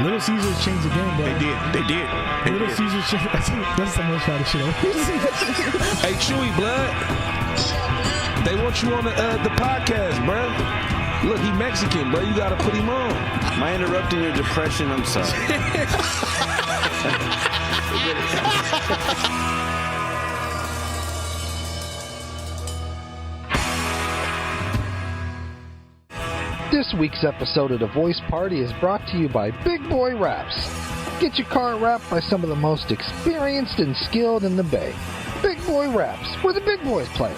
Little Caesars changed the game, bro. They did. Little Caesars changed. That's the most shot of shit. Hey, Chewy, blood. They want you on the podcast, bro. Look, he Mexican, bro. You gotta put him on. Am I interrupting your depression? I'm sorry. This week's episode of The Voice Party is brought to you by Big Boy Raps. Get your car wrapped by some of the most experienced and skilled in the Bay. Big Boy Raps, where the big boys play.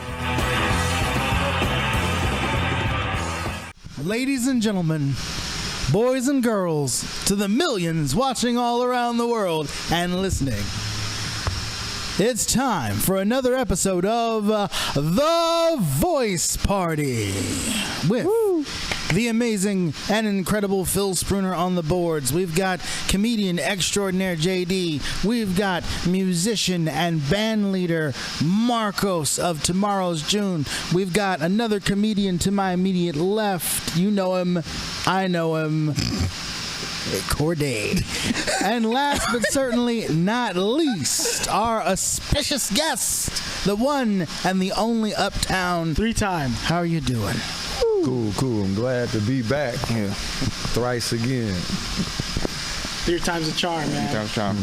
Ladies and gentlemen, boys and girls, to the millions watching all around the world and listening, it's time for another episode of The Voice Party with the amazing and incredible Phil Spooner on the boards. We've got comedian extraordinaire JD. We've got musician and band leader Marcos of Tomorrow's June. We've got another comedian to my immediate left. You know him. I know him. Corday. And last but certainly not least, our auspicious guest, the one and the only Uptown. 3-time. How are you doing? Cool. I'm glad to be back. Yeah. Thrice again. 3 times a charm, man. 3 times charm.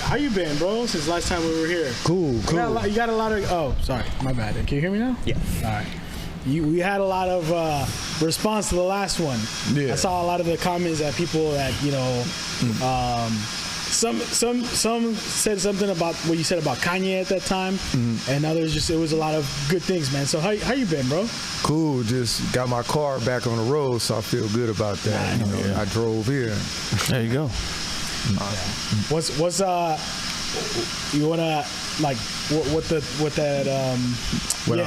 How you been, bro? Since last time we were here. Cool. You got a lot of. Oh, sorry, my bad. Can you hear me now? Yeah. All right. We had a lot of response to the last one. Yeah. I saw a lot of the comments that people that some said something about what you said about Kanye at that time, and others it was a lot of good things, man. So how you been, bro? Cool. Just got my car back on the road, so I feel good about that. I drove here. There you go. What's you wanna like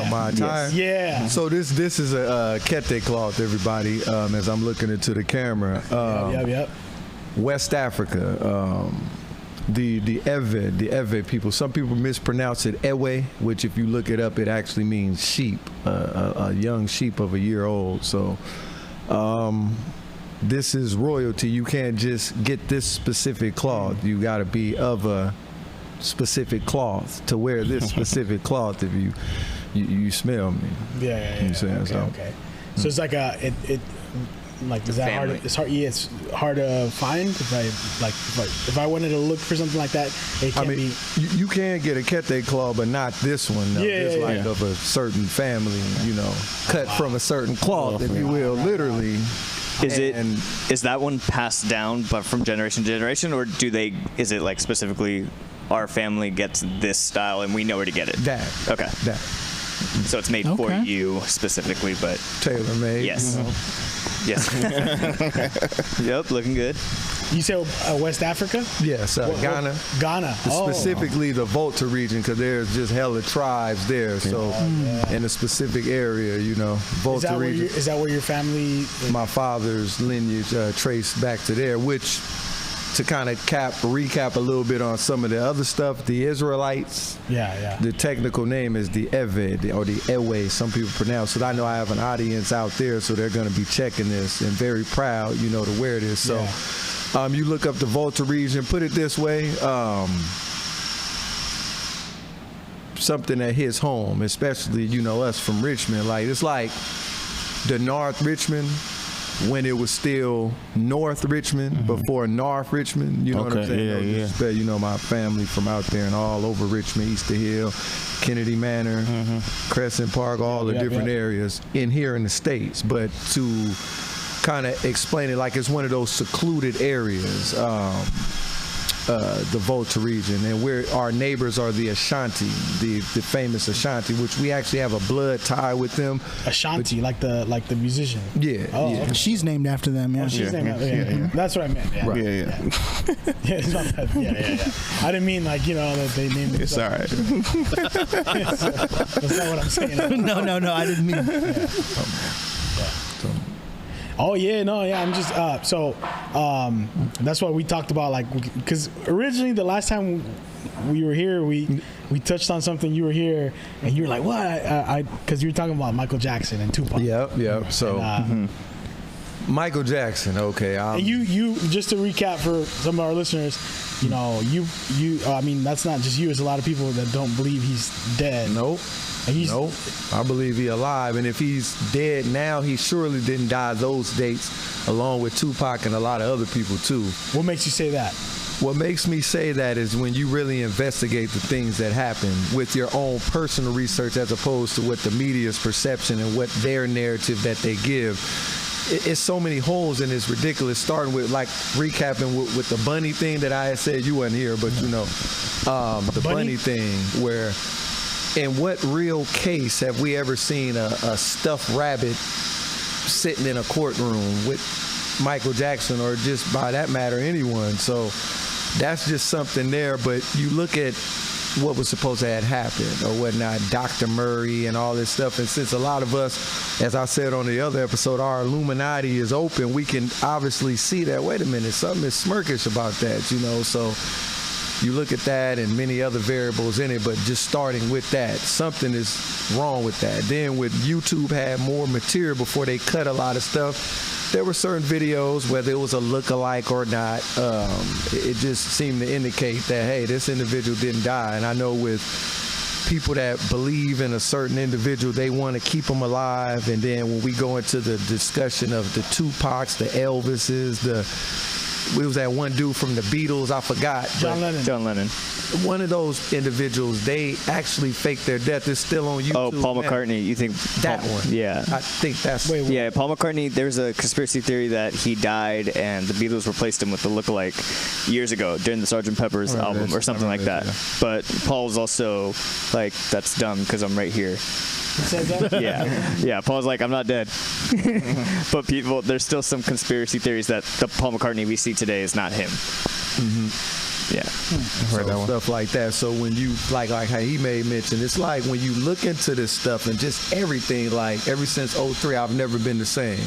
my attire? Yeah. So this is a kete cloth, everybody. As I'm looking into the camera. Yep. West Africa. The Ewe people. Some people mispronounce it Ewe, which if you look it up, it actually means sheep, a young sheep of a year old. So this is royalty. You can't just get this specific cloth. You got to be of a specific cloth to wear this specific cloth. If you smell me. Yeah. You know what I'm saying? Okay. So it's like like, is that hard? It's hard. Yeah, it's hard to find. If I wanted to look for something like that, it can be. You can get a kete cloth, but not this one. No. It's of a certain family, cut from a certain cloth, if you will, literally. Is that one passed down, but from generation to generation, or is it like specifically our family gets this style and we know where to get it? That. So it's made for you specifically, but tailor made. Yes. Yes. Yep, looking good. You said West Africa? Yes, Ghana. Ghana. Specifically the Volta region, because there's just hella tribes there. So in a specific area, Volta region. Is that where your family? My father's lineage traced back to there, which, to kind of recap a little bit on some of the other stuff, the Israelites. Yeah. The technical name is the Ewe or the Ewe. Some people pronounce it. I know I have an audience out there, so they're going to be checking this and very proud, to wear this. So you look up the Volta region. Put it this way. Something that hits home, especially us from Richmond. Like it's like the North Richmond. When it was still North Richmond, before North Richmond, what I'm saying? My family from out there and all over Richmond, Easter Hill, Kennedy Manor, Crescent Park, all the different areas in here in the States. But to kind of explain it like it's one of those secluded areas, the Volta region, and our neighbors are the Ashanti, the famous Ashanti, which we actually have a blood tie with them. Ashanti, like the musician. Yeah. Okay. She's named after them. Yeah. She's named after. Yeah. That's what I meant. Yeah. Right. Yeah. It's not that. Yeah. I didn't mean that they named it. It's all right. That's not what I'm saying. No, I didn't mean. I'm just that's what we talked about, because originally the last time we were here, we touched on something. You were here and you were like, what? Because you were talking about Michael Jackson and Tupac. Yep. So Michael Jackson. Okay. And you just to recap for some of our listeners, you know, I mean, that's not just you. It's a lot of people that don't believe he's dead. Nope. Nope. I believe he's alive. And if he's dead now, he surely didn't die those dates, along with Tupac and a lot of other people, too. What makes you say that? What makes me say that is when you really investigate the things that happen with your own personal research as opposed to what the media's perception and what their narrative that they give. It's so many holes in this ridiculous, starting with like recapping with the bunny thing that I had said. You weren't here, but you know, the bunny thing where in what real case have we ever seen a stuffed rabbit sitting in a courtroom with Michael Jackson or just by that matter anyone? So that's just something there. But you look at what was supposed to have happened or whatnot, Dr. Murray and all this stuff. And since a lot of us, as I said on the other episode, our Illuminati is open, we can obviously see that, wait a minute, something is smirkish about that, you know. So you look at that and many other variables in it, but just starting with that, something is wrong with that. Then with YouTube had more material before they cut a lot of stuff. There were certain videos, whether it was a look-alike or not, it just seemed to indicate that, hey, this individual didn't die. And I know with people that believe in a certain individual, they want to keep them alive. And then when we go into the discussion of the Tupacs, the Elvises, we was that one dude from the Beatles, I forgot. John Lennon. One of those individuals, they actually faked their death. It's still on YouTube. Oh, Paul McCartney. You think that one? Yeah. I think that's... Yeah, Paul McCartney, there's a conspiracy theory that he died and the Beatles replaced him with the lookalike years ago during the Sgt. Pepper's album or something like that. Yeah. But Paul's also like, that's dumb because I'm right here. Says that? Yeah. Paul's like, I'm not dead. But people, there's still some conspiracy theories that the Paul McCartney we see today is not him. Mm-hmm. Yeah. So stuff like that. So when you, like how he made mention, it's like when you look into this stuff and just everything, like ever since 03, I've never been the same.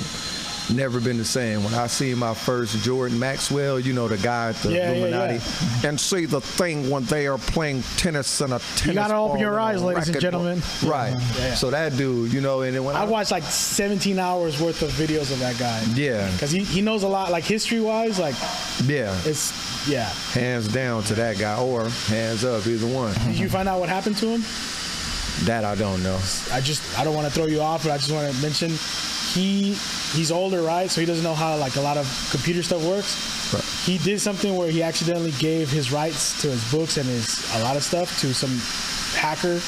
Never been the same. When I see my first Jordan Maxwell, you know, the guy at the Illuminati, and see the thing when they are playing tennis and a tennis You gotta open your eyes, ladies and gentlemen. Right. So that dude, you know, and then when I watched like 17 hours worth of videos of that guy. Yeah. Because he knows a lot, like history-wise, like. Yeah. It's, yeah. Hands down to that guy, or hands up, either one. Did you find out what happened to him? That I don't know. I don't want to throw you off, but I just want to mention he's older, right? So he doesn't know how like a lot of computer stuff works. Right. He did something where he accidentally gave his rights to his books and a lot of stuff to some hacker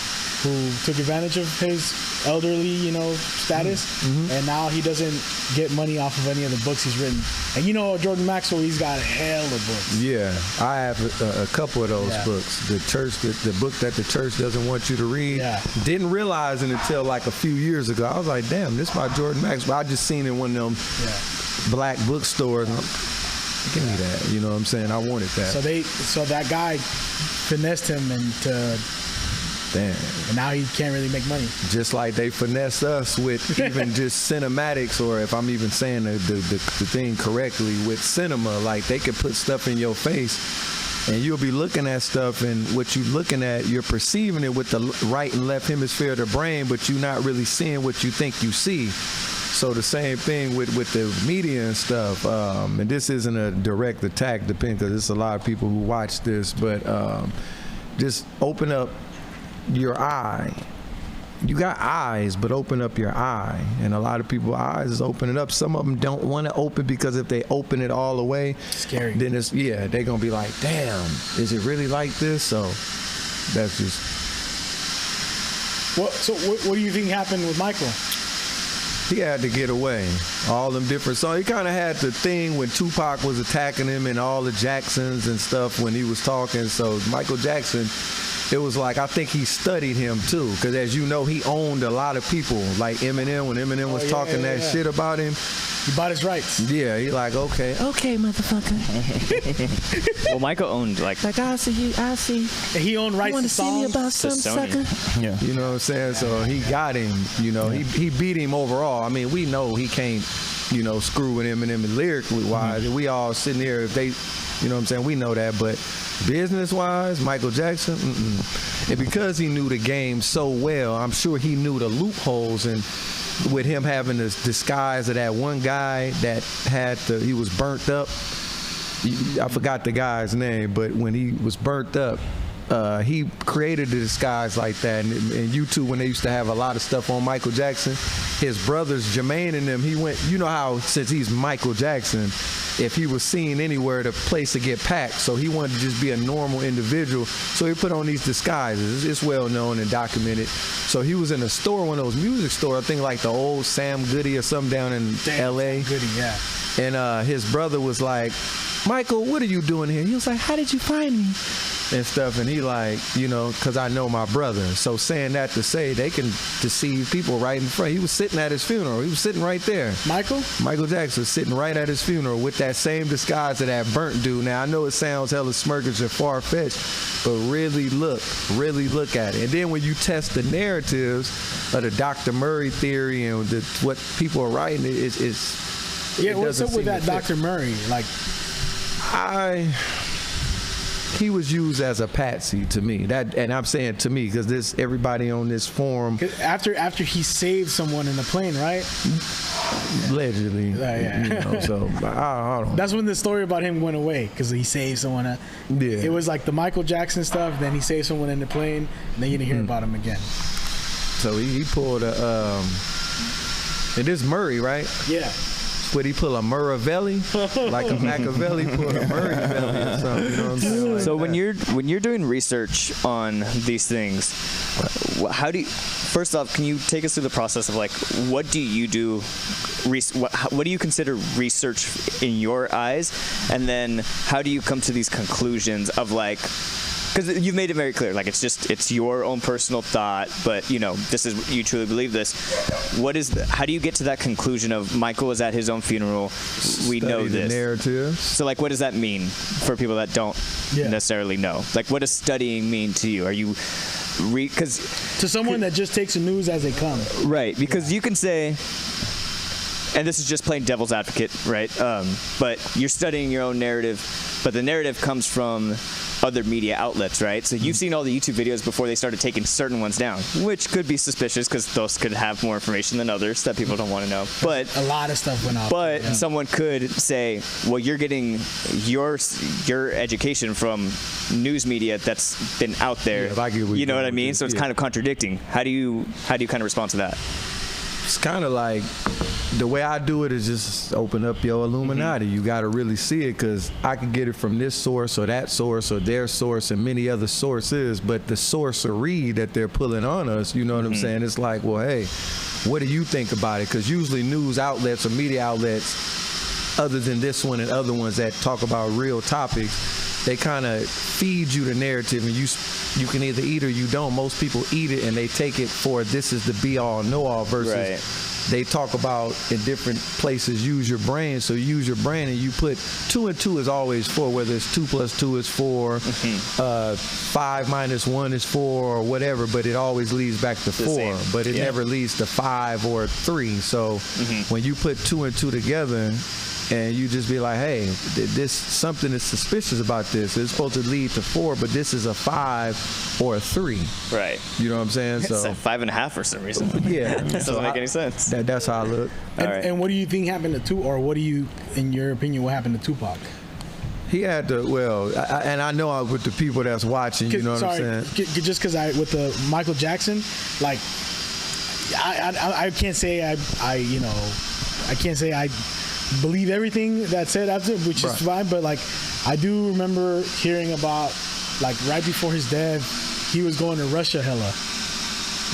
who took advantage of his elderly, you know, status. Mm-hmm. And now he doesn't get money off of any of the books he's written. And you know, Jordan Maxwell, he's got a hell of books. Yeah, I have a couple of those books. The church, the book that the church doesn't want you to read. Yeah. Didn't realize it until like a few years ago. I was like, damn, this by Jordan Maxwell. I just seen it in one of them black bookstores. Give me that. You know what I'm saying? I wanted that. So that guy finessed him into. Damn. And now he can't really make money. Just like they finessed us with even just cinematics, or if I'm even saying the thing correctly, with cinema, like they could put stuff in your face and you'll be looking at stuff, and what you're looking at, you're perceiving it with the right and left hemisphere of the brain, but you're not really seeing what you think you see. So the same thing with the media and stuff. And this isn't a direct attack, because there's a lot of people who watch this, but just open up your eye. You got eyes, but open up your eye. And a lot of people's eyes is opening up. Some of them don't want to open, because if they open it all the way, scary. Then it's they're gonna be like, damn, is it really like this? So that's just. What do you think happened with Michael? He had to get away. All them different songs. He kind of had the thing when Tupac was attacking him and all the Jacksons and stuff when he was talking. So Michael Jackson, it was like, I think he studied him too, because as you know, he owned a lot of people, like Eminem. When Eminem was talking that shit about him, he bought his rights. Yeah, he like, okay, motherfucker. Well, Michael owned like I see. He owned rights to songs. You want to see me about some sucker? Yeah. You know what I'm saying? So he got him. You know, he beat him overall. I mean, we know he can't, screw with Eminem lyrically wise. Mm-hmm. We all sitting here, if they, you know what I'm saying? We know that, but business-wise, Michael Jackson, and because he knew the game so well, I'm sure he knew the loopholes, and with him having this disguise of that one guy that he was burnt up. I forgot the guy's name, but when he was burnt up, he created a disguise like that. And YouTube, when they used to have a lot of stuff on Michael Jackson, his brothers, Jermaine and them, he went, you know how since he's Michael Jackson, if he was seen anywhere, the place to get packed. So he wanted to just be a normal individual. So he put on these disguises. It's well known and documented. So he was in a store, one of those music stores, I think like the old Sam Goody or something down in L.A. Goody, yeah. And his brother was like, Michael, what are you doing here? He was like, how did you find me? And stuff. And he like, you know, because I know my brother. So saying that to say they can deceive people right in front. He was sitting at his funeral. He was sitting right there. Michael Jackson was sitting right at his funeral with that same disguise of that burnt dude. Now, I know it sounds hella smirkish and far-fetched, but really look at it. And then when you test the narratives of the Dr. Murray theory and what people are writing, it's yeah, what's up with that Dr. Murray? Like, he was used as a patsy to me. And I'm saying to me because everybody on this forum. After he saved someone in the plane, right? Allegedly, yeah. You know, so I don't. That's when the story about him went away because he saved someone. Yeah. It was like the Michael Jackson stuff. Then he saved someone in the plane. And then you didn't hear about him again. So he pulled a. It is Murray, right? Yeah. Would he pull a Murravelli? Like a Machiavelli pulled a Murravelli or something, you know what I'm saying? So when you're doing research on these things, how do you, first off, can you take us through the process of like, what do you do, what do you consider research in your eyes? And then how do you come to these conclusions of like, because you've made it very clear, like it's your own personal thought, but you know you truly believe this. How do you get to that conclusion of Michael was at his own funeral? We know this. The narrative. So like, what does that mean for people that don't necessarily know? Like, what does studying mean to you? Are you because to someone that just takes the news as they come, right? Because you can say. And this is just plain devil's advocate, right? But you're studying your own narrative, but the narrative comes from other media outlets, right? So you've seen all the YouTube videos before they started taking certain ones down, which could be suspicious because those could have more information than others that people don't want to know. But a lot of stuff went off. But someone could say, well, you're getting your education from news media that's been out there. Yeah, you know what I mean? So it's kind of contradicting. How do you kind of respond to that? It's kind of like the way I do it is just open up your Illuminati. You got to really see it because I can get it from this source or that source or their source and many other sources, but the sorcery that they're pulling on us, you know what I'm saying? It's like, well, hey, what do you think about it? Because usually news outlets or media outlets, other than this one and other ones that talk about real topics, they kind of feed you the narrative and you can either eat or you don't. Most people eat it and they take it for this is the be-all, know-all versus they talk about in different places, use your brain. So you use your brain and you put 2 and 2 is always 4, whether it's 2 plus 2 is 4, 5 minus 1 is 4 or whatever, but it always leads back to 4, but it never leads to 5 or 3. So when you put 2 and 2 together, and you just be like, hey, something is suspicious about this. It's supposed to lead to 4, but this is a 5 or a 3. Right. You know what I'm saying? It's so a 5.5 for some reason. Yeah. It doesn't make any sense. That's how I look. And what do you think happened to Tupac, or what do you, in your opinion, what happened to Tupac? He had to, and I know with the people that's watching, you know what I'm saying? Just because with the Michael Jackson, like, I can't say I can't say I believe everything that's said after, which is fine, but like I do remember hearing about like right before his death, he was going to Russia hella.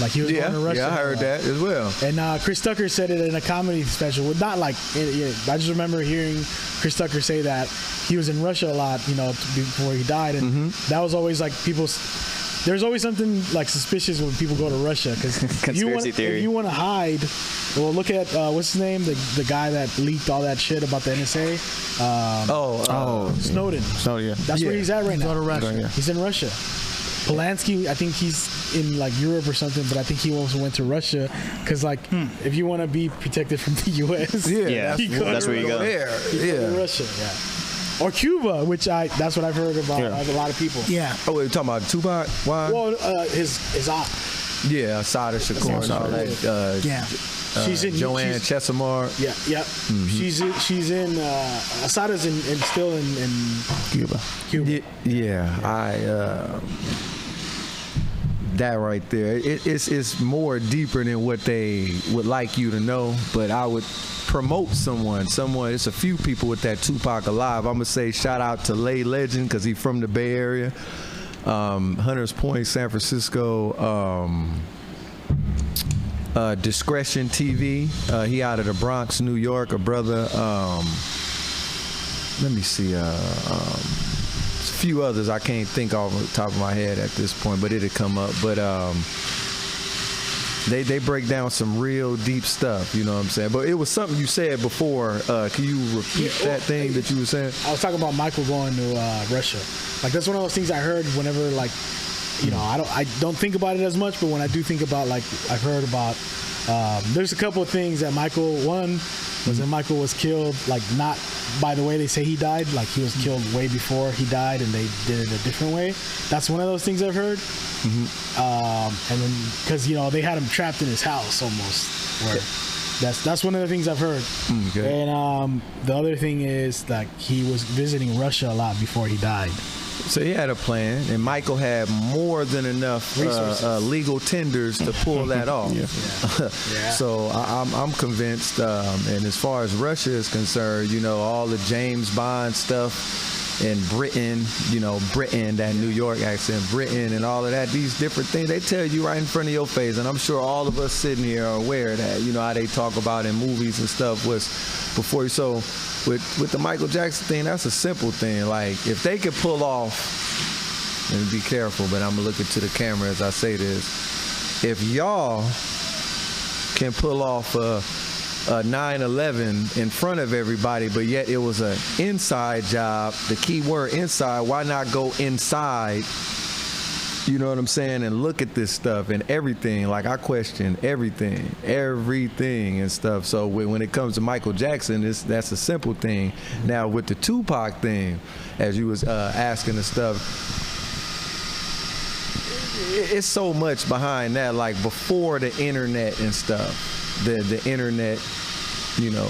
Like he was going to Russia. Yeah, I heard that as well. And Chris Tucker said it in a comedy special. Well, not like I just remember hearing Chris Tucker say that he was in Russia a lot, before he died, and that was always like there's always something like suspicious when people go to Russia because if you want to hide. Well, look at what's his name, the guy that leaked all that shit about the NSA. Snowden. Yeah. That's where he's at right now. Russia. He's in Russia. Polanski, I think he's in like Europe or something, but I think he also went to Russia because like if you want to be protected from the U.S., that's where you go. You go to Russia, or Cuba, which that's what I've heard about a lot of people. Yeah. Oh, wait, you're talking about Tupac? Why? Well, his aunt. Yeah, Sada Shakur and all that. She's in Joanne Chesimard. Yeah, yeah. Mm-hmm. She's in Asada's still in Cuba. That right there, it's more deeper than what they would like you to know. But I would promote someone. It's a few people with that Tupac alive. I'm gonna say shout out to Lay Legend because he's from the Bay Area, Hunters Point, San Francisco. Discretion TV. He out of the Bronx, New York. A brother. Let me see. A few others I can't think off the top of my head at this point, but it'll come up. But they break down some real deep stuff. You know what I'm saying? But it was something you said before. Can you repeat that thing that you were saying? I was talking about Michael going to Russia. Like that's one of those things I heard whenever like. You know, I don't think about it as much, but when I do think about, like, I've heard about, there's a couple of things that one was that Michael was killed, like, not by the way they say he died, like, he was killed way before he died, and they did it a different way. That's one of those things I've heard. And then, because, you know, they had him trapped in his house almost. Where that's one of the things I've heard. Okay. And the other thing is, like, he was visiting Russia a lot before he died. So he had a plan, and Michael had more than enough legal tenders to pull that off. So I'm convinced. And as far as Russia is concerned, you know, all the James Bond stuff in Britain, you know, Britain, that New York accent, Britain, and all of that, these different things, they tell you right in front of your face. And I'm sure all of us sitting here are aware of that. You know how they talk about in movies and stuff was before you. So with the Michael Jackson thing, that's a simple thing. Like, if they could pull off, and be careful, but I'm going to look into the camera as I say this. If y'all can pull off a 9/11 in front of everybody, but yet it was an inside job, the key word inside, why not go inside, you know what I'm saying, and look at this stuff and everything. Like, I question everything and stuff. So when it comes to Michael Jackson, that's a simple thing. Now with the Tupac thing, as you was asking the stuff, it's so much behind that. Like, before the internet and stuff, the internet, you know,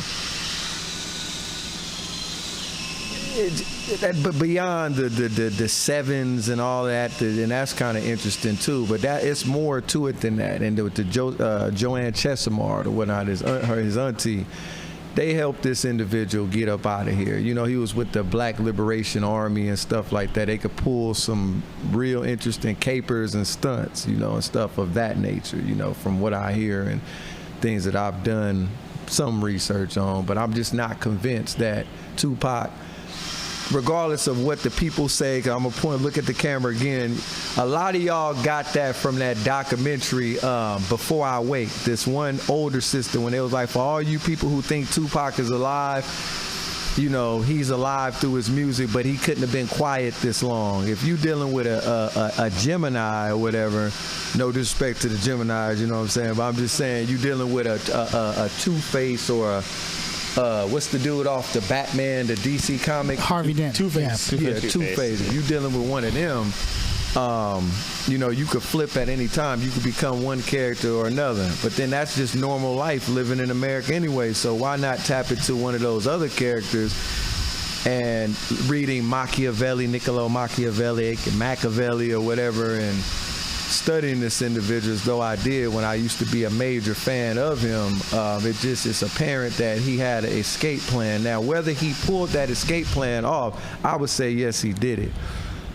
but beyond the sevens and all that, and that's kind of interesting too. But that it's more to it than that. And with the Joanne Chesimard or whatnot, his auntie, they helped this individual get up out of here. You know, he was with the Black Liberation Army and stuff like that. They could pull some real interesting capers and stunts, you know, and stuff of that nature. You know, from what I hear and things that I've done some research on, but I'm just not convinced that Tupac, regardless of what the people say, because I'm going to look at the camera again, a lot of y'all got that from that documentary, Before I Wake, this one older sister, when it was like, for all you people who think Tupac is alive, you know, he's alive through his music, but he couldn't have been quiet this long. If you dealing with a Gemini or whatever, no disrespect to the Geminis, you know what I'm saying, but I'm just saying you dealing with a Two-Face or a what's the dude off the Batman, the DC comic? Harvey Dent. Two-Face. Yeah, Two-Face. If you dealing with one of them, you know, you could flip at any time. You could become one character or another. But then that's just normal life living in America anyway. So why not tap into one of those other characters and reading Niccolo Machiavelli or whatever, and studying this individual as though I did when I used to be a major fan of him. It's apparent that he had an escape plan. Now, whether he pulled that escape plan off, I would say yes, he did it.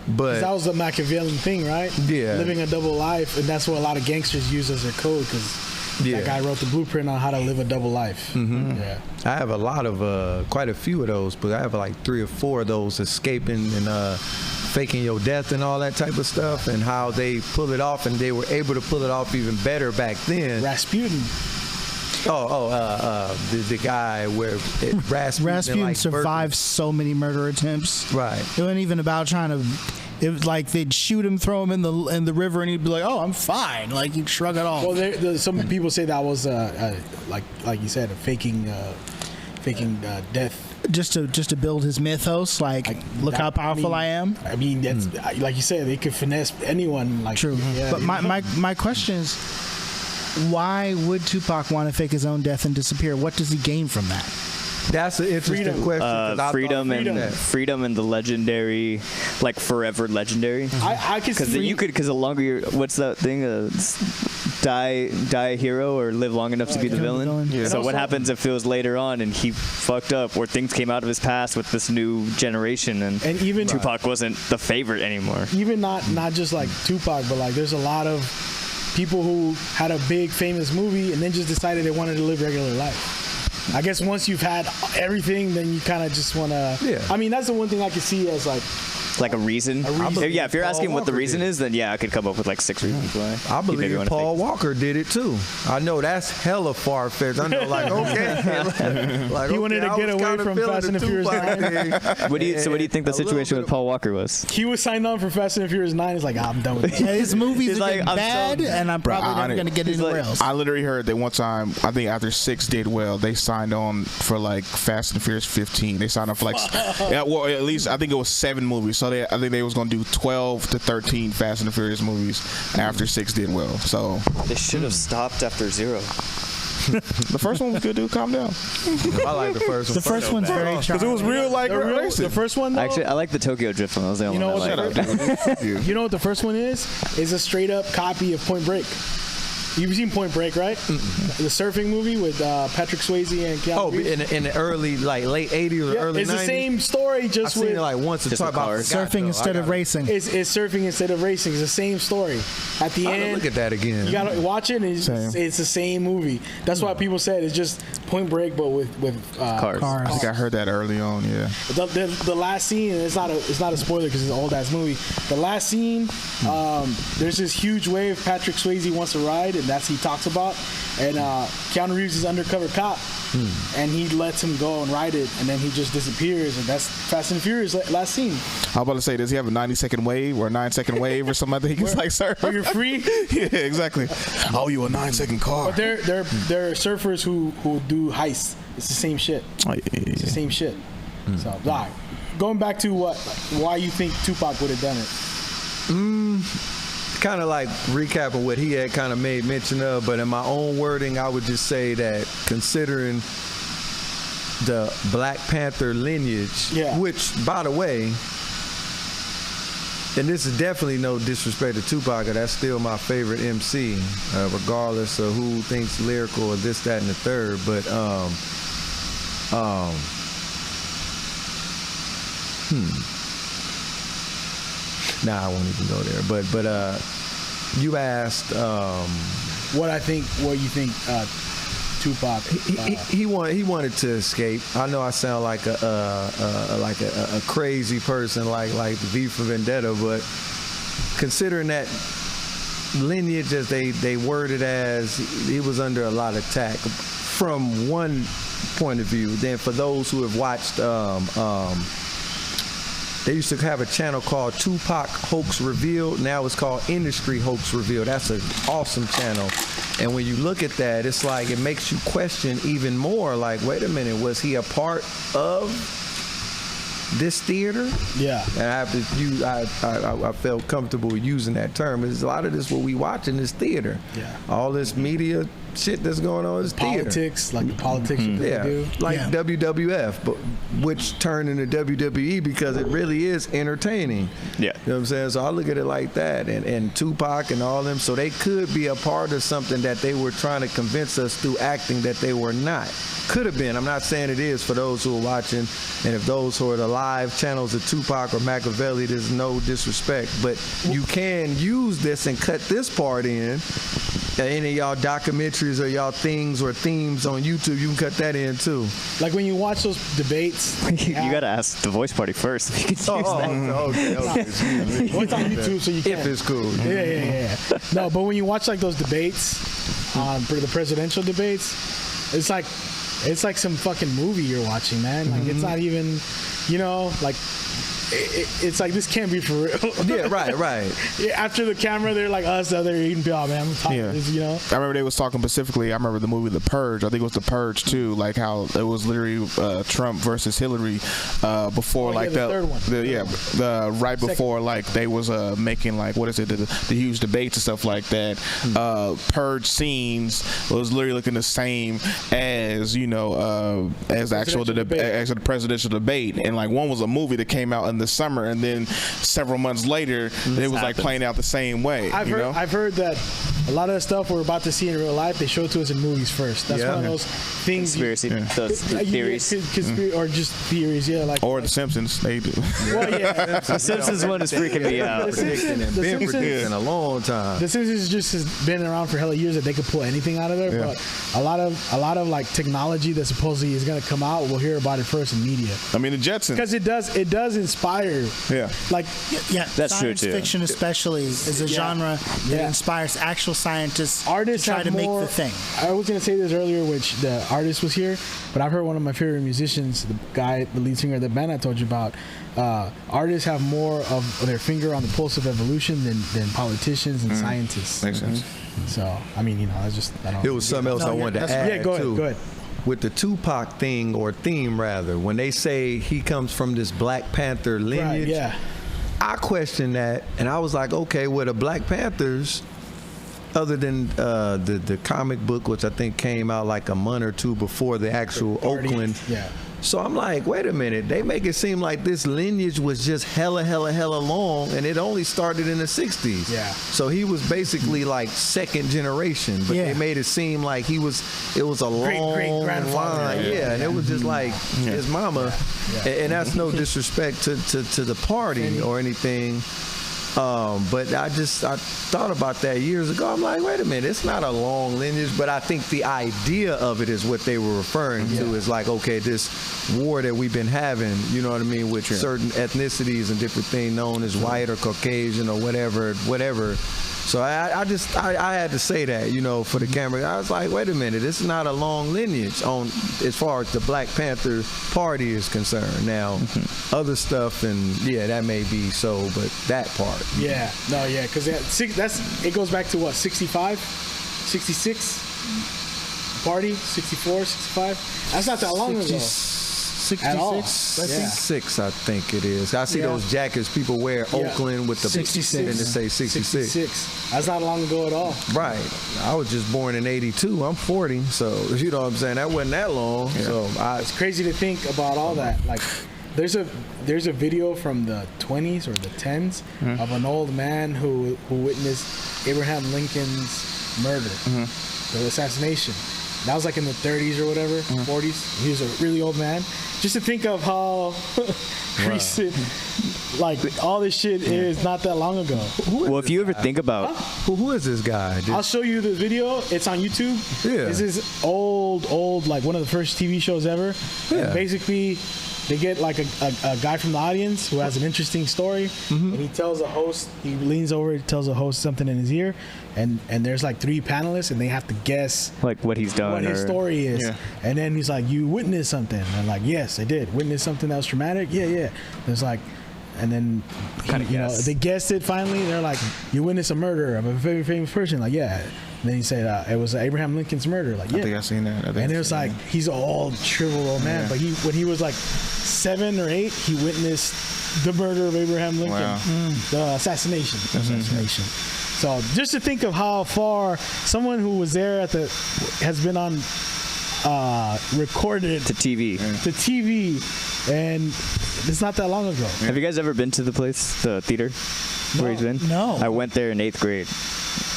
But that was the Machiavellian thing, right? Yeah. Living a double life, and that's what a lot of gangsters use as their code, because that guy wrote the blueprint on how to live a double life. Mm-hmm. Yeah. I have a lot of, quite a few of those, but I have like 3 or 4 of those, escaping and faking your death and all that type of stuff, and how they pull it off, and they were able to pull it off even better back then. Rasputin. The guy where Rasputin like survived so many murder attempts. Right. It wasn't even about trying to. It was like they'd shoot him, throw him in the river, and he'd be like, "Oh, I'm fine." Like he'd shrug it off. Well, some people say that was like you said, faking death. Just to build his mythos, like look how powerful I am. I mean, that's like you said, they could finesse anyone. Like, true. Yeah, but my question is, why would Tupac want to fake his own death and disappear? What does he gain from that? That's an interesting question. Freedom and the legendary, like forever legendary. I could see because the longer you're, what's that thing? Die a hero or live long enough to be the villain. Yeah. So what happens if it was later on and he fucked up, or things came out of his past with this new generation, and even Tupac wasn't the favorite anymore. Even not just like Tupac, but like there's a lot of people who had a big famous movie and then just decided they wanted to live regular life. I guess once you've had everything, then you kind of just want to. Yeah. I mean, that's the one thing I could see as like a reason. Yeah, if you're asking what the reason is, then yeah, I could come up with like 6 reasons why. I believe Paul Walker did it too. I know that's hella far-fetched. I know, like, okay. Like, he wanted to get away from Fast and the Furious 9. What do you think the situation with Paul Walker was? He was signed on for Fast and the Furious 9. He's like, I'm done with this. His movies are getting bad, and I'm probably never going to get anywhere else. I literally heard that one time, I think after 6 did well, they signed on for like Fast and Furious 15. They signed on for like, well, at least I think it was 7 movies. So I think they was going to do 12 to 13 Fast and the Furious movies after 6 did well. So they should have stopped after 0. The first one was good, dude. Calm down. I like the first one. The first one's very because it was real like racing. The first one, though, actually, I like the Tokyo Drift one. That was the only one I liked. You know what the first one is? Is a straight up copy of Point Break. You've seen Point Break, right? The surfing movie with Patrick Swayze and Keanu Reeves. In the early, like late 80s or early 90s? It's the same story, just I've with... seen it like once. Just talk about surfing instead of racing. It's surfing instead of racing. It's the same story. At the end... Look at that again. You gotta watch it, and it's the same movie. That's why people said it's just Point Break, but with cars. I think I heard that early on, yeah. The last scene, and it's not a spoiler because it's an old-ass movie. The last scene, there's this huge wave Patrick Swayze wants to ride, and that's he talks about. And Keanu Reeves is undercover cop, and he lets him go and ride it, and then he just disappears, and that's Fast and Furious last scene. I was about to say, does he have a 90-second wave or a 9-second wave or something? I think he's like, sir, you're free. Yeah, exactly. Oh, you a 9-second car? But they're surfers who do heists. It's the same shit. Oh, yeah. It's the same shit. So, all right. Going back to why you think Tupac would have done it. Kind of like recapping what he had kind of made mention of, but in my own wording, I would just say that considering the Black Panther lineage, which, by the way, and this is definitely no disrespect to Tupac, that's still my favorite MC, regardless of who thinks lyrical or this, that, and the third, but Nah, I won't even go there. But you asked what you think Tupac he wanted to escape. I know I sound like a crazy person like the V for Vendetta, but considering that lineage as they worded as, he was under a lot of attack from one point of view. Then for those who have watched they used to have a channel called Tupac Hoax Revealed. Now it's called Industry Hoax Revealed. That's an awesome channel. And when you look at that, it's like it makes you question even more. Like, wait a minute, was he a part of this theater? Yeah. And I felt comfortable using that term. Because a lot of this, what we watch in this theater. Yeah. All this media shit that's going on is politics, theater. Like the politics that they do. Like WWF, but which turned into WWE because it really is entertaining. Yeah. You know what I'm saying? So I look at it like that. And Tupac and all them, so they could be a part of something that they were trying to convince us through acting that they were not. Could have been. I'm not saying it is for those who are watching, and if those who are the live channels of Tupac or Machiavelli, there's no disrespect, but you can use this and cut this part in. Any of y'all documentaries or y'all things or themes on YouTube, you can cut that in too. Like when you watch those debates, you gotta ask the Voice Party first if you can use that. Okay. What's on YouTube so you can. If it's cool. Yeah. No, but when you watch like those debates, for the presidential debates, it's like some fucking movie you're watching, man. Like it's not even, like it's like this can't be for real. Yeah, right. After the camera, they're like us out there eating pizza, man. I'm tired of this, you know. I remember they was talking specifically. I remember the movie The Purge. I think it was The Purge too. Like how it was literally Trump versus Hillary before the third one. The right before like they was making like what is it the huge debates and stuff like that. Purge scenes was literally looking the same as as the presidential debate, and like one was a movie that came out in the summer, and then several months later it was like playing out the same way. I've heard that a lot of the stuff we're about to see in real life, they show it to us in movies first. That's one of those things. Conspiracy theories. Or just theories, or The Simpsons, they do. Well, yeah. The Simpsons one is freaking me out. Been predicting a long time. The Simpsons just has been around for hella years that they could pull anything out of there, but a lot of like technology that supposedly is going to come out, we'll hear about it first in media. I mean, the Jetsons, because it does inspire. Yeah, like that's science true too. fiction especially is a genre that inspires actual scientists artists to try to make the thing. I was going to say this earlier, which the artist was here, but I've heard one of my favorite musicians, the lead singer of the band I told you about. Artists have more of their finger on the pulse of evolution than politicians and scientists. Makes sense. So I mean, that's just. It was something else I wanted to add. Yeah, go ahead. With the Tupac thing or theme rather, when they say he comes from this Black Panther lineage, right, I questioned that, and I was like, okay, well, the Black Panthers, other than the comic book, which I think came out like a month or two before the actual Oakland. Yeah. So I'm like, wait a minute. They make it seem like this lineage was just hella long, and it only started in the 60s. Yeah. So he was basically like second generation, but they made it seem like it was a long line. And it was just like his mama. Yeah. And that's no disrespect to the party or anything. But I thought about that years ago. I'm like, wait a minute, it's not a long lineage, but I think the idea of it is what they were referring to is like, okay, this war that we've been having, you know what I mean, with certain ethnicities and different things known as white or Caucasian or whatever. So I had to say that, for the camera. I was like, wait a minute, this is not a long lineage on as far as the Black Panther Party is concerned. Now, other stuff, and that may be so, but that part. Yeah, no, yeah, because it goes back to what, 65, 66 party, 64, 65. That's not that long ago. 66, 66, I think it is. I see those jackets people wear, Oakland with the 66, and they say 66. That's not long ago at all. Right. I was just born in 82. I'm 40, so you know what I'm saying. That wasn't that long. Yeah. So it's crazy to think about all that. Like, there's a video from the 20s or the 10s of an old man who witnessed Abraham Lincoln's murder, the assassination. That was like in the 30s or whatever, 40s. He was a really old man. Just to think of how recent, like, all this shit is not that long ago. Well, if you ever think about... Who is this guy? I'll show you the video. It's on YouTube. Yeah. This is old, like one of the first TV shows ever. Yeah. And basically, they get like a guy from the audience who has an interesting story, and he tells the host, he leans over, tells the host something in his ear, and there's like 3 panelists, and they have to guess like what he's done, what his story is. Yeah. And then he's like, you witnessed something. And I'm like, yes, I did. Witness something that was traumatic? Yeah. There's like, and then they guessed it finally. They're like, you witnessed a murder of a very famous person? Like, yeah. And then he said it was Abraham Lincoln's murder. Like, yeah. I think I've seen that. And it was like, he's an old, shriveled old man. But when he was like 7 or 8, he witnessed the murder of Abraham Lincoln. Wow. The assassination. So just to think of how far someone who was there has been on recorded to TV, and it's not that long ago. Have you guys ever been to the place, the theater where he's been? No. I went there in 8th grade.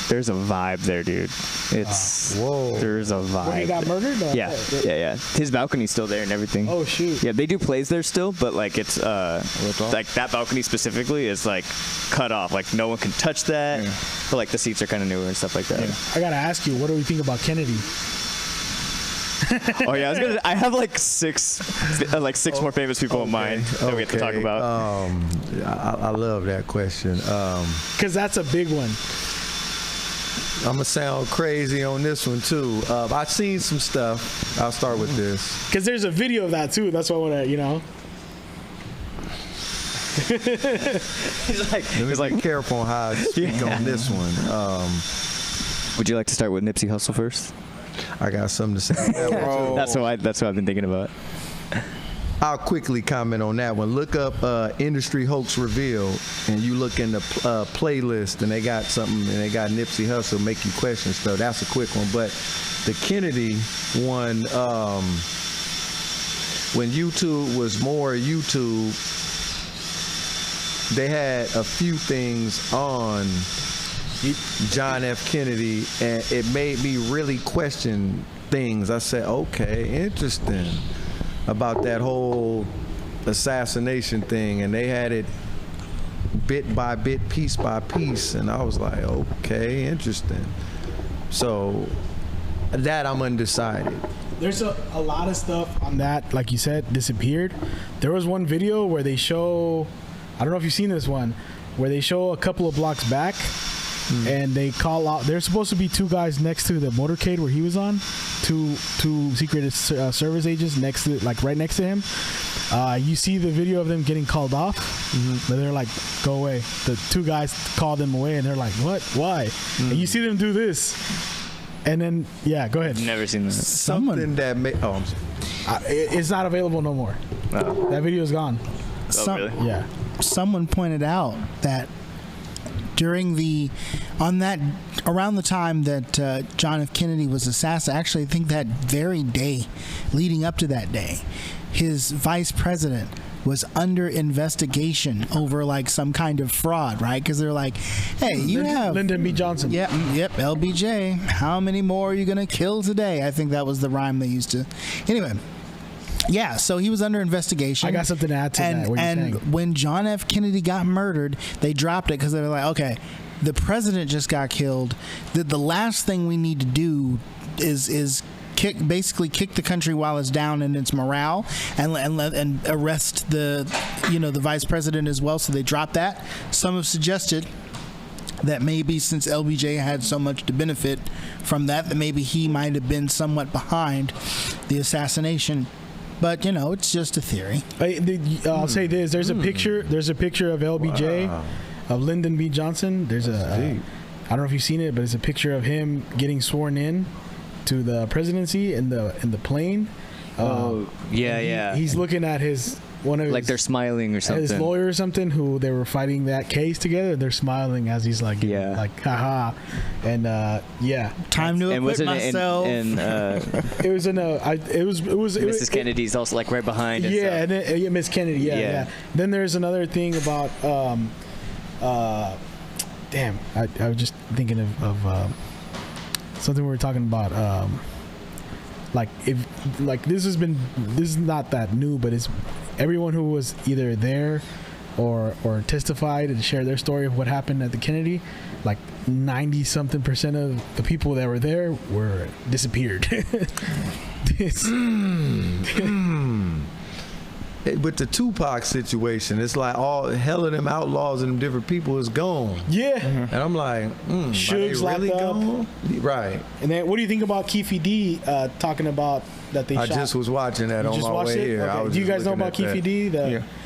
There's a vibe there, dude. There's a vibe. When he got murdered? Yeah. His balcony's still there and everything. Oh, shoot. Yeah, they do plays there still, but like it's like that balcony specifically is like cut off. Like no one can touch that. Yeah. But like the seats are kind of newer and stuff like that. Yeah. I gotta ask you, what do we think about Kennedy? Oh yeah, I have like six more famous people in mind that we have to talk about. I love that question. Because that's a big one. I'm gonna sound crazy on this one too. I've seen some stuff. I'll start with this. Because there's a video of that too. That's what I want to, He's like, be careful on how I speak on this one. Would you like to start with Nipsey Hussle first? I got something to say on that one, too. That's what I've been thinking about. I'll quickly comment on that one. Look up Industry Hoax Reveal, and you look in the playlist, and they got something, and they got Nipsey Hussle make you question stuff. That's a quick one. But the Kennedy one, when YouTube was more YouTube, they had a few things on John F. Kennedy, and it made me really question things. I said, okay, interesting about that whole assassination thing, and they had it bit by bit, piece by piece, and I was like, okay, interesting. So that I'm undecided. There's a lot of stuff on that, like you said, disappeared. There was one video where they show, I don't know if you've seen this one, where they show a couple of blocks back, and they call out, there's supposed to be two guys next to the motorcade where he was on, two Secret Service agents next to, like right next to him. You see the video of them getting called off, but they're like, go away. The two guys call them away, and they're like, what? Why? And you see them do this, and then go ahead. Never seen that. Something that made. Oh, I'm sorry. It's not available no more. That video is gone. Really? Yeah. Someone pointed out that around the time that John F. Kennedy was assassinated, actually I think that very day, leading up to that day, his vice president was under investigation over like some kind of fraud, right? Because they're like, hey, you have Lyndon B. Johnson. Yep, LBJ. How many more are you gonna kill today? I think that was the rhyme they used to. Anyway. Yeah, so he was under investigation. I got something to add to that. And when John F. Kennedy got murdered, they dropped it because they were like, okay, the president just got killed. The last thing we need to do is basically kick the country while it's down in its morale, and arrest the vice president as well. So they dropped that. Some have suggested that maybe since LBJ had so much to benefit from that maybe he might have been somewhat behind the assassination. But it's just a theory. I'll say this: there's a picture. There's a picture of LBJ, of Lyndon B. Johnson. There's I don't know if you've seen it, but it's a picture of him getting sworn in to the presidency in the plane. He's looking at one of his, they're smiling or something. His lawyer or something, who they were fighting that case together. They're smiling as he's like, haha, and time to equip myself. It was Mrs. Kennedy's also like right behind. And then, Miss Kennedy. Yeah. Then there's another thing about I was just thinking of something we were talking about. This is not that new, but it's everyone who was either there or testified and shared their story of what happened at the Kennedy, like 90-something% of the people that were there were disappeared. With the Tupac situation, it's like all hell of them outlaws and them different people is gone. Yeah. And I'm like, Suge's are they really gone? Right. And then what do you think about Keefe D talking about that they shot? I just was watching that on my way here. Okay. Do you guys know about Keefe D?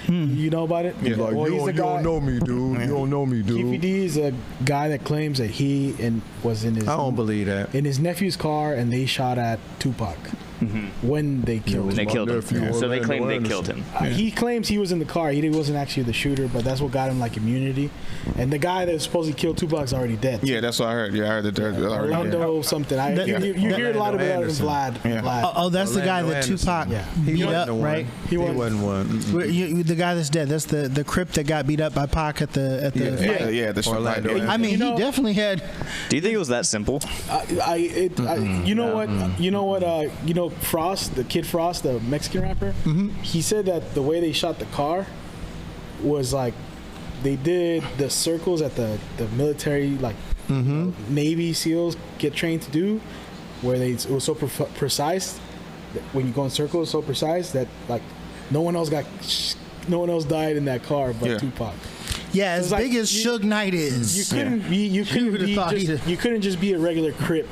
You know about it? Yeah. Like, you don't know me, dude. You don't know me, dude. Keefe D is a guy that claims that he was in his... I don't believe that. In his nephew's car, and they shot at Tupac. When they killed him. When they killed him. So they claim they killed him. He claims he was in the car. He wasn't actually the shooter, but that's what got him like immunity. And the guy that supposedly killed Tupac's already dead. Yeah, that's what I heard. Yeah, I heard that they're already Orlando dead. something. You hear a lot about him, Vlad. Yeah. Oh, that's the guy that Tupac beat up, right? He wasn't one. The guy that's dead. That's the Crip that got beat up by Pac at the the Orlando. I mean, he definitely had. Do you think it was that simple? You know what? Frost, the Kid Frost, the Mexican rapper. He said that the way they shot the car was like they did the circles at the military, like Navy SEALs get trained to do, where it was so precise that when you go in circles, so precise that like no one else died in that car but Tupac. Yeah, so as big as Suge Knight is, you couldn't just be a regular Crip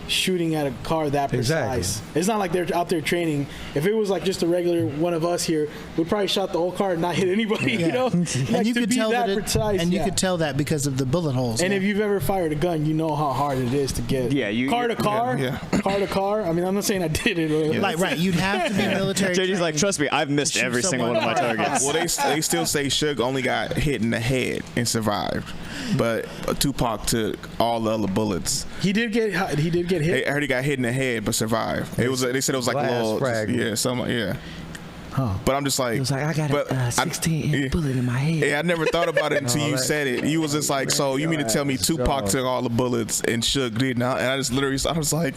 shooting at a car that precise. Exactly. It's not like they're out there training. If it was like just a regular one of us here, we'd probably shot the whole car and not hit anybody. You know, And you could tell that precise. you could tell that because of the bullet holes. And if you've ever fired a gun, you know how hard it is to get car to car. Car to car. I mean, I'm not saying I did it. Like, right, you'd have to be military. JD's like, trust me, I've missed every single one of my targets. Well, they still say Suge only got hit in the head and survived, but Tupac took all the other bullets. He did get hit. I heard he got hit in the head but survived. They said it was like Glass little, fragment. But I'm just like, It was like, I got a 16 bullet in my head. Yeah, I never thought about it until you said it. You was just like, so you mean to tell me Tupac took all the bullets and Suge didn't? And I just literally, I was like,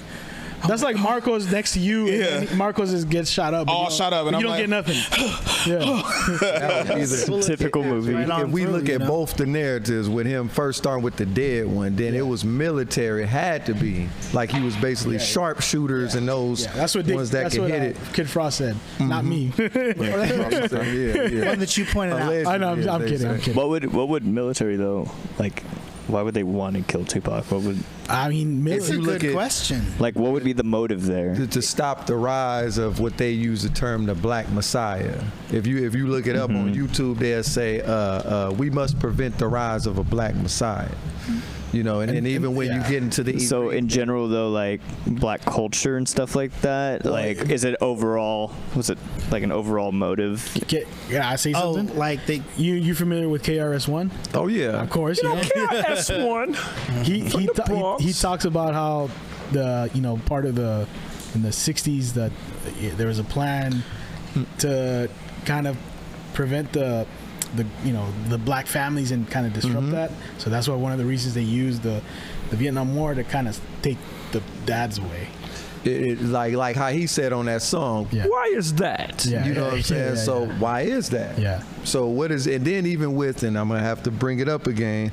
that's like Marcos next to you. Yeah. And Marcos gets shot up. Shot up. And you don't get nothing. Typical movie. If we look at both the narratives, with him first starting with the dead one, then it was military. It had to be. Like he was basically sharpshooters and those that's what ones that could hit it. Kid Frost said, not me. One that you pointed out. I know, I'm kidding. What would military, though, like, why would they want to kill Tupac? I mean, it's a good question. Like, what would be the motive there? To stop the rise of what they use the term the Black Messiah. If you look it up on YouTube, they'll say, we must prevent the rise of a Black Messiah. You know, and even when you get into the... So in general, though, like black culture and stuff like that, like, is it overall, was it like an overall motive? I say something? Like you familiar with KRS-One? Oh, yeah. Of course. KRS-One. He talks about how part of in the 60s that there was a plan to kind of prevent the black families and kind of disrupt that. So that's why one of the reasons they used the Vietnam War to kind of take the dads away. Like how he said on that song, why is that? You know what I'm saying? Why is that? Yeah. So what is, and then even with, and I'm going to have to bring it up again,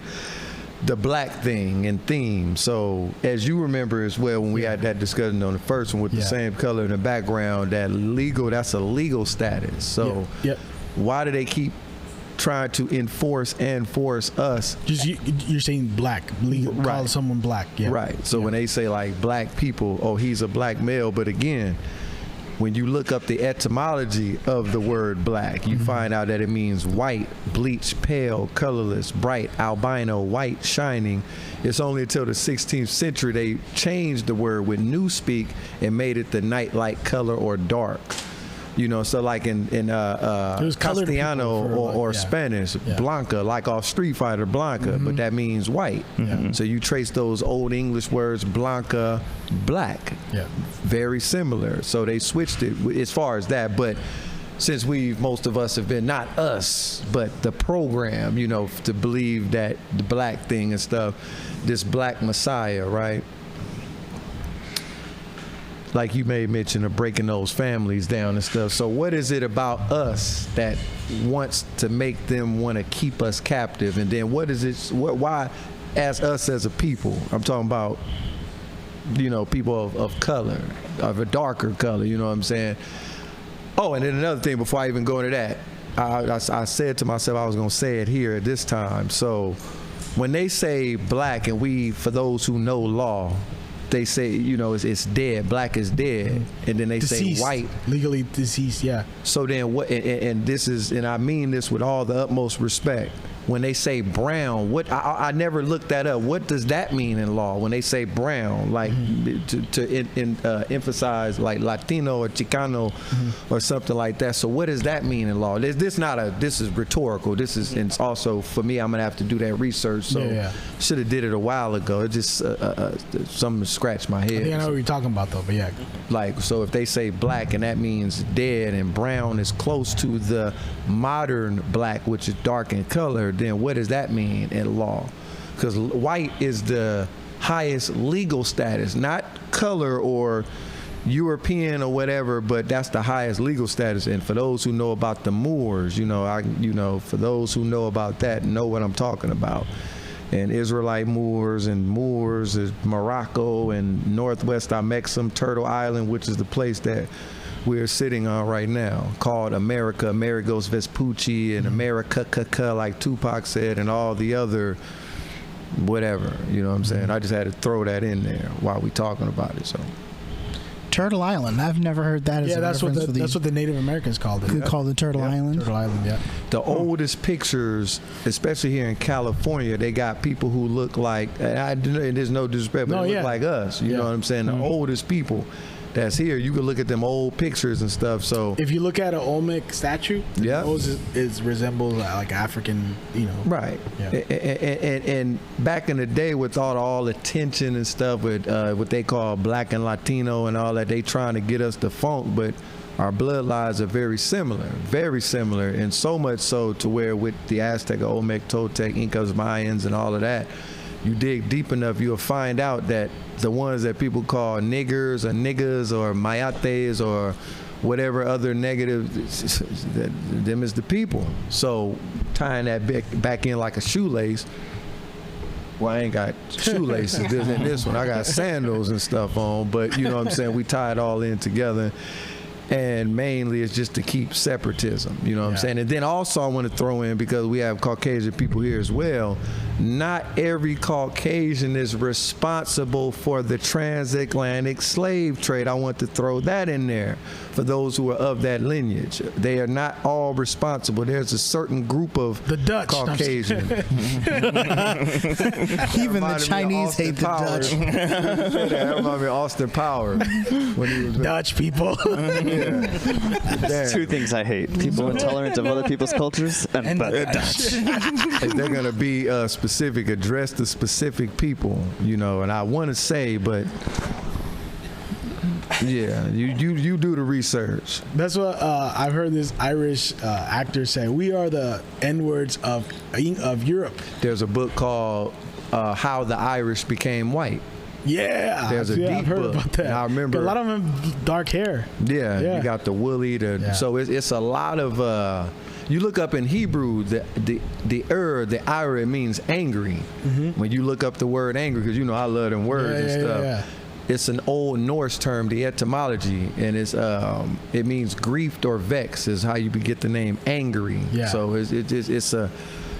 the black thing and theme. So as you remember as well, when we had that discussion on the first one with the same color in the background, that's a legal status. So why do they keep trying to enforce us? Just you're saying black, legal, call someone black. Yeah. Right. So when they say like black people, oh, he's a black male, but again, when you look up the etymology of the word black, you find out that it means white, bleached, pale, colorless, bright, albino, white, shining. It's only until the 16th century they changed the word with newspeak and made it the night-light color or dark. You know, so like in Castellano or Spanish, Blanca, like off Street Fighter, Blanca, but that means white. So you trace those old English words, Blanca, black. Very similar. So they switched it as far as that, but since most of us have been, not us, but the program, you know, to believe that the black thing and stuff, this Black Messiah, right? Like you made mention of breaking those families down and stuff. So what is it about us that wants to make them want to keep us captive? And then what is it, why as us as a people, I'm talking about, you know, people of color, of a darker color, you know what I'm saying? Oh, and then another thing before I even go into that, I said to myself I was going to say it here at this time. So when they say black, and for those who know law, they say, you know, it's dead, black is dead, and then they deceased, say white, legally deceased. So then what? And this is, and I mean this with all the utmost respect. When they say brown, what I never looked that up. What does that mean in law when they say brown? Like to emphasize like Latino or Chicano or something like that. So what does that mean in law? This is rhetorical. This is, and it's also for me, I'm gonna have to do that research. So should have did it a while ago. It just something scratched my head. I think I know what you're talking about though, but yeah. Like, so if they say black and that means dead, and brown is close to the modern black, which is dark in color, then what does that mean in law? Because white is the highest legal status, not color or European or whatever, but that's the highest legal status. And for those who know about the Moors, for those who know about that, know what I'm talking about. And Israelite Moors and Moors is Morocco and Northwest Amexem, Turtle Island, which is the place that we're sitting on right now, called America, Amerigos Vespucci, and America, like Tupac said, and all the other whatever. You know what I'm saying? I just had to throw that in there while we talking about it. So. Turtle Island. I've never heard that as a that's reference for what the Native Americans called it. Called it Turtle Island. Turtle Island, yeah. The oldest pictures, especially here in California, they got people who look like, and there's no disrespect, but they look like us. You know what I'm saying? The oldest people that's here, you can look at them old pictures and stuff. So if you look at an Olmec statue, it resembles like African, right. Yeah. And back in the day, with all the tension and stuff with what they call Black and Latino and all that, they trying to get us to funk, but our bloodlines are very similar, and so much so to where with the Aztec, Olmec, Toltec, Incas, Mayans, and all of that, you dig deep enough, you'll find out that the ones that people call niggers or niggas or mayates or whatever other negative, them is the people. So tying that back in like a shoelace. Well, I ain't got shoelaces in this one. I got sandals and stuff on, but you know what I'm saying? We tie it all in together. And mainly it's just to keep separatism, you know what I'm saying? And then also I want to throw in, because we have Caucasian people here as well, not every Caucasian is responsible for the transatlantic slave trade. I want to throw that in there for those who are of that lineage. They are not all responsible. There's a certain group of the Dutch Caucasian. Even the Chinese hate the Dutch. That reminded me of Austin Powers. When he was Dutch people. Two things I hate: people intolerant of other people's cultures and the Dutch. If they're gonna be specific, address the specific people, and I want to say, but yeah, you do the research. That's what I've heard this Irish actor say. We are the N-words of Europe. There's a book called How the Irish Became White. Yeah, there's a deep I've heard book. about that. And I remember a lot of them have dark hair. Yeah, you got the woolly. So it's a lot of. You look up in Hebrew, the ira means angry. Mm-hmm. When you look up the word angry, because I love them words and stuff. Yeah. It's an old Norse term, the etymology, and it means grieved or vexed is how you get the name angry. Yeah. So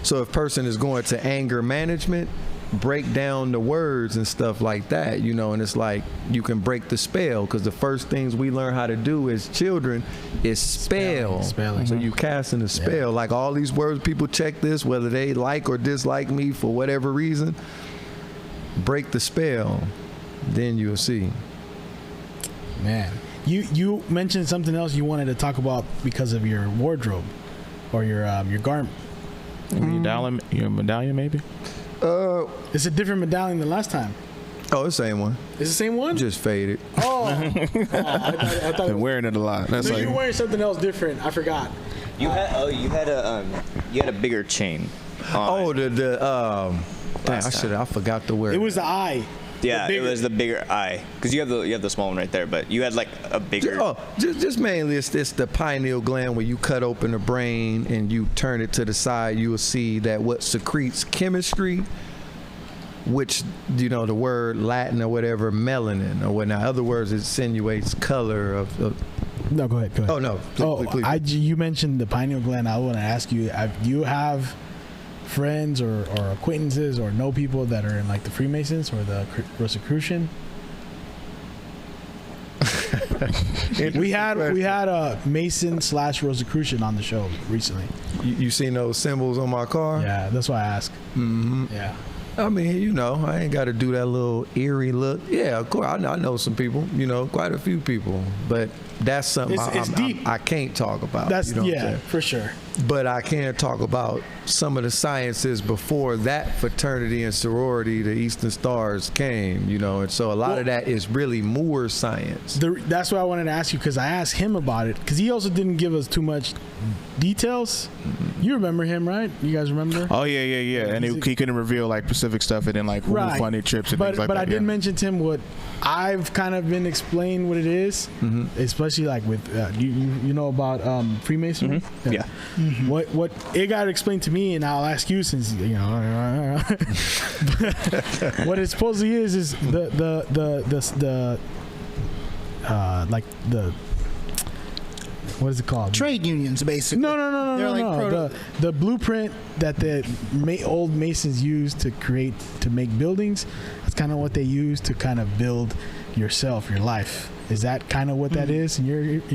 so if person is going to anger management, break down the words and stuff like that, and it's like you can break the spell, because the first things we learn how to do as children is spelling. So you casting a spell, like all these words, people check this, whether they like or dislike me for whatever reason, break the spell, then you'll see. Man, you mentioned something else you wanted to talk about because of your wardrobe or your garment. Your medallion maybe? It's a different medallion than last time. Oh, the same one. It's the same one? Just faded. Oh. I thought been wearing it a lot. That's you're wearing something else different. I forgot. You had a bigger chain. I forgot the word. It was the eye. Yeah, it was the bigger eye, because you have the small one right there, but you had like a bigger. Just mainly it's the pineal gland. Where you cut open the brain and you turn it to the side, you will see that what secretes chemistry, which the word Latin or whatever, melanin or whatnot. In other words, it insinuates color of. No, go ahead. Oh no, please. You mentioned the pineal gland. I want to ask you: do you have friends or acquaintances or know people that are in like the Freemasons or the Rosicrucian? we had a Mason / Rosicrucian on the show recently. You seen those symbols on my car? Yeah, that's why I asked. Mm-hmm. Yeah. I mean, I ain't got to do that little eerie look. Yeah, of course, I know some people, quite a few people, but that's something it's deep. I can't talk about. That's for sure. But I can talk about some of the sciences before that fraternity and sorority, the Eastern Stars, came, and so a lot of that is really Moore science. That's what I wanted to ask you, because I asked him about it, because he also didn't give us too much details. Mm-hmm. You remember him, right? You guys remember? Oh, yeah. And he couldn't reveal like specific stuff and then like funny trips and things like that. But I did mention to him what I've kind of been explained what it is, especially like with, you know about Freemasonry? Mm-hmm. Yeah. Mm-hmm. What it got explained to me, and I'll ask you since what it supposedly is the what is it called? Trade unions, basically. No. They're like proto- The blueprint that the old Masons used to make buildings. That's kind of what they use to kind of build yourself, your life. Is that kind of what that is in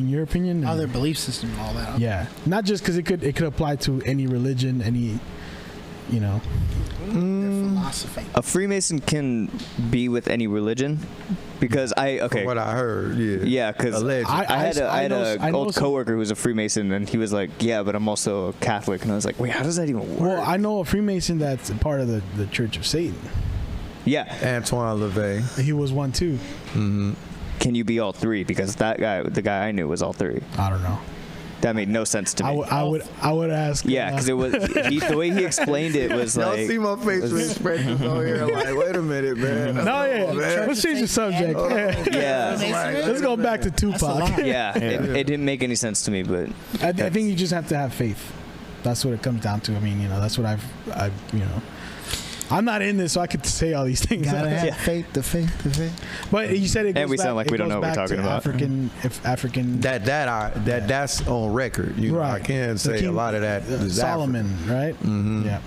your opinion? How their belief system and all that. Yeah, not just because it could apply to any religion, any, you know. Their philosophy. A Freemason can be with any religion, because From what I heard, yeah, because Allegedly. I had I a know old coworker who was a Freemason, and he was like, "Yeah, but I'm also a Catholic," and I was like, "Wait, how does that even work?" Well, I know a Freemason that's a part of the Church of Satan. Yeah, Antoine LaVey. He was one too. can you be all three? Because that guy, the guy I knew, was all three. I don't know. That made no sense to me. I would ask. Yeah, because it was the way he explained it was Y'all like. see my facial expressions on here, like, wait a minute, man. No, yeah. man. Let's change the subject. Yeah, Let's go back to Tupac. yeah. It didn't make any sense to me, but I think you just have to have faith. That's what it comes down to. I mean, that's what I've I'm not in this, so I could say all these things. Gotta have faith, the faith. But you said it goes And we sound back, like we don't know what we're talking about. African. That's on record. You know, I Right. can The say king- a lot of that is Solomon, right? Mm-hmm. Yeah,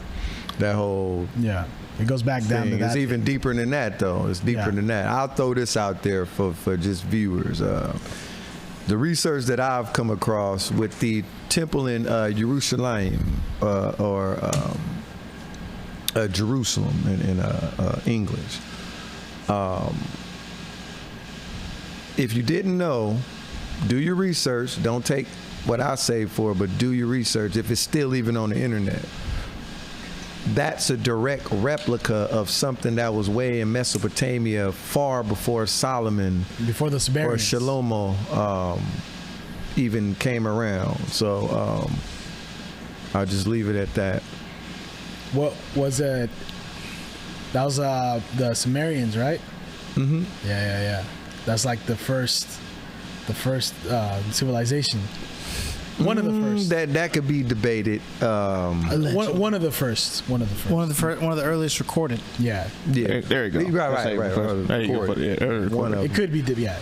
That whole yeah. It goes back down to thing. that. It's even deeper than that, though. It's deeper than that. I'll throw this out there for just viewers. The research that I've come across with the temple in Jerusalem, or Jerusalem in English. If you didn't know, do your research. Don't take what I say for it, but do your research. If it's still even on the internet. That's a direct replica of something that was way in Mesopotamia far before Solomon, before the or Sumerians. Shlomo even came around. So I'll just leave it at that. What was it? That was the Sumerians, right? Mm-hmm. Yeah. That's like the first civilization. One of the first. That could be debated. One of the first. One of the earliest recorded. Yeah. Yeah. There you go. Right. There you go. Put it. One of It could be. Yeah.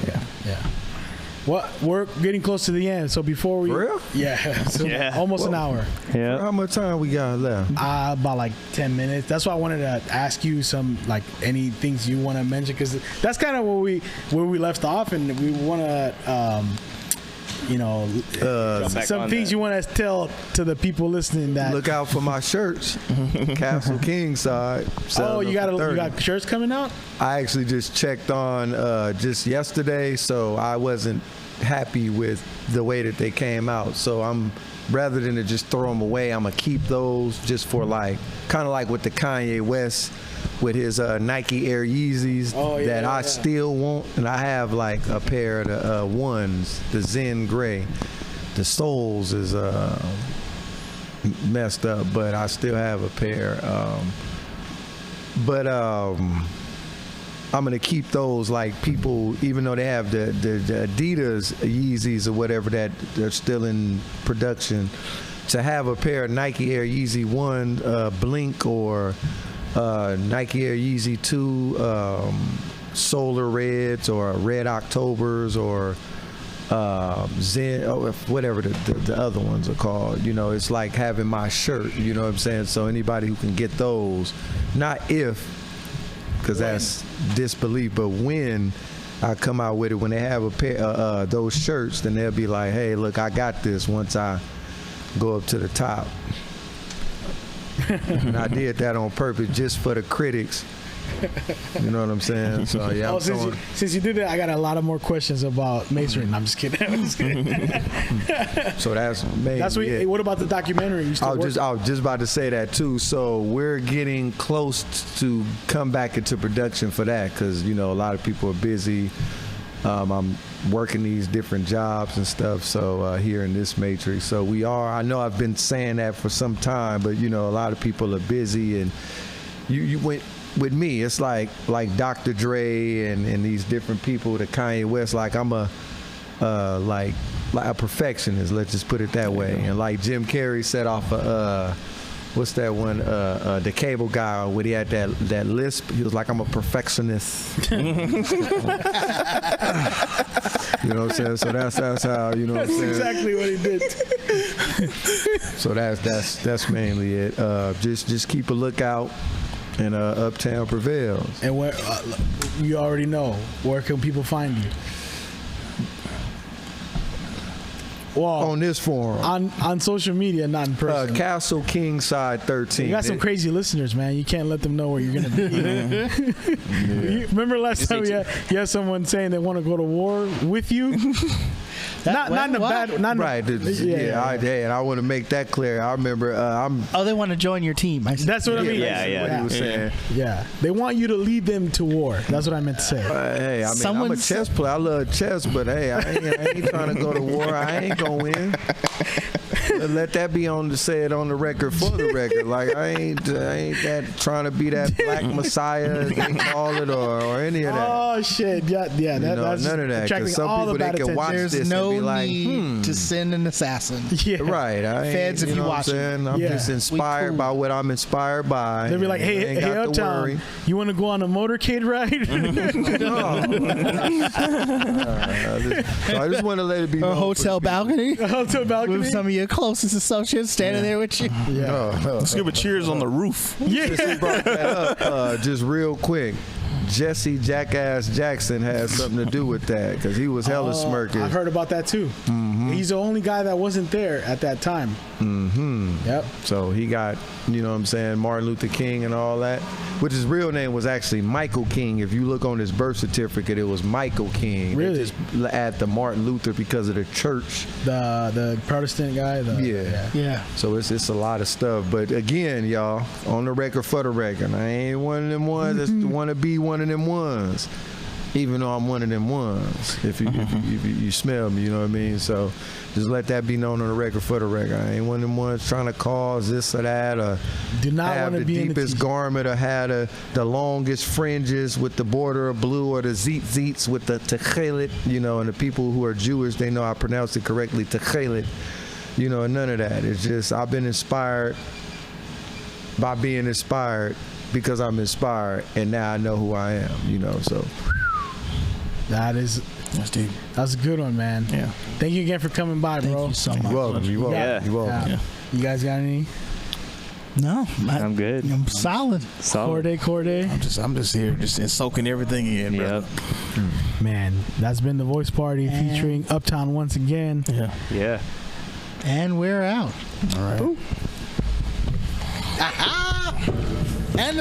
Well, we're getting close to the end, so before we. For real? Yeah. So Yeah. almost an hour. yeah. How much time we got left? About like 10 minutes. That's why I wanted to ask you some, like, any things you want to mention, because that's kind of where we left off, and we want to, back some on things that. you want to tell to the people listening that. Look out for my shirts. Castle King side. Oh, you got shirts coming out? I actually just checked on just yesterday, so I wasn't happy with the way that they came out. So I'm, rather than to just throw them away, I'm gonna keep those just for like, kind of like with the Kanye West with his Nike Air Yeezys that I still want, and I have like a pair of the ones, the Zen Gray. The soles is messed up, but I still have a pair. I'm gonna keep those, like, people, even though they have the Adidas Yeezys or whatever that they're still in production, to have a pair of Nike Air Yeezy 1 Blink or Nike Air Yeezy 2 Solar Reds or Red Octobers or Zen, whatever the other ones are called. You know, it's like having my shirt, you know what I'm saying? So anybody who can get those, not if, because that's disbelief, but when I come out with it, when they have a pair those shirts, then they'll be like, hey, look, I got this once I go up to the top. And I did that on purpose just for the critics. You know what I'm saying? So yeah. Since you did that, I got a lot of more questions about masonry. No, I'm just kidding. So that's maybe. That's what. What about the documentary? You I was just about to say that too. So we're getting close to come back into production for that, because a lot of people are busy. I'm working these different jobs and stuff. So here in this matrix, so we are. I know I've been saying that for some time, but a lot of people are busy, and you went. With me, it's like Dr. Dre and these different people, the Kanye West. Like I'm a like a perfectionist. Let's just put it that way. And like Jim Carrey set off what's that one? The Cable Guy, when he had that lisp. He was like, I'm a perfectionist. You know what I'm saying? So that's how, you know what I'm saying? Exactly what he did. So that's mainly it. Just keep a lookout, and Uptown prevails. And where you already know, where can people find you? Well, On this forum. on social media, not in person. Castle Kingside 13. You got some crazy listeners, man. You can't let them know where you're gonna be. You remember last time you had someone saying they want to go to war with you? Not in a bad. Not Right. And I want to make that clear. I remember they want to join your team. That's what I mean. Yeah. what he was saying. Yeah, they want you to lead them to war. That's what I meant to say. Hey, I mean, I'm a chess player. I love chess, but hey, I ain't trying to go to war. I ain't gonna win. Let that be say it on the record for the record. Like I ain't that trying to be that black messiah as they call it or any of that. Oh shit! Yeah. That's none of that. attracting Because some all people the bad they can watch attention. this There's and no be like, need to send an assassin. Yeah. Right. I ain't, Feds, if you know watch what I'm it. saying? I'm Yeah. just inspired cool. by what I'm inspired by. They'll be like, Ain't hey, got to Uptown, worry. you want to go on a motorcade ride? So I just want to let it be A known hotel balcony Hotel balcony. with some of your closest associates standing there with you. Let's give a cheers on the roof. Since you brought that up, just real quick, Jesse Jackass Jackson has something to do with that because he was hella smirking. I've heard about that too. He's the only guy that wasn't there at that time. Yep. So he got, you know what I'm saying, Martin Luther King and all that, which his real name was actually Michael King. If you look on his birth certificate, it was Michael King. Really? They just add the Martin Luther because of the church. The Protestant guy. Yeah. So it's a lot of stuff. But again, y'all, on the record for the record, I ain't one of them ones that want to be one of them ones. Even though I'm one of them ones, if you smell me, you know what I mean? So just let that be known on the record for the record. I ain't one of them ones trying to cause this or that or Do not have want to the be in the deepest garment or have the longest fringes with the border of blue or the zeets with the techelet, you know, and the people who are Jewish, they know I pronounce it correctly, techelet, you know, and none of that. It's just I've been inspired by being inspired because I'm inspired and now I know who I am, you know, so. That's deep. That's a good one, man. Yeah. Thank you again for coming by, bro. Thank you so much. You're welcome. You're welcome. Yeah. You're welcome. Yeah. You guys got any? No, I'm good. I'm solid. Corday. I'm just here, just soaking everything in, bro. Yep. Man, that's been the Voice Party featuring Uptown once again. Yeah. And we're out. All right. And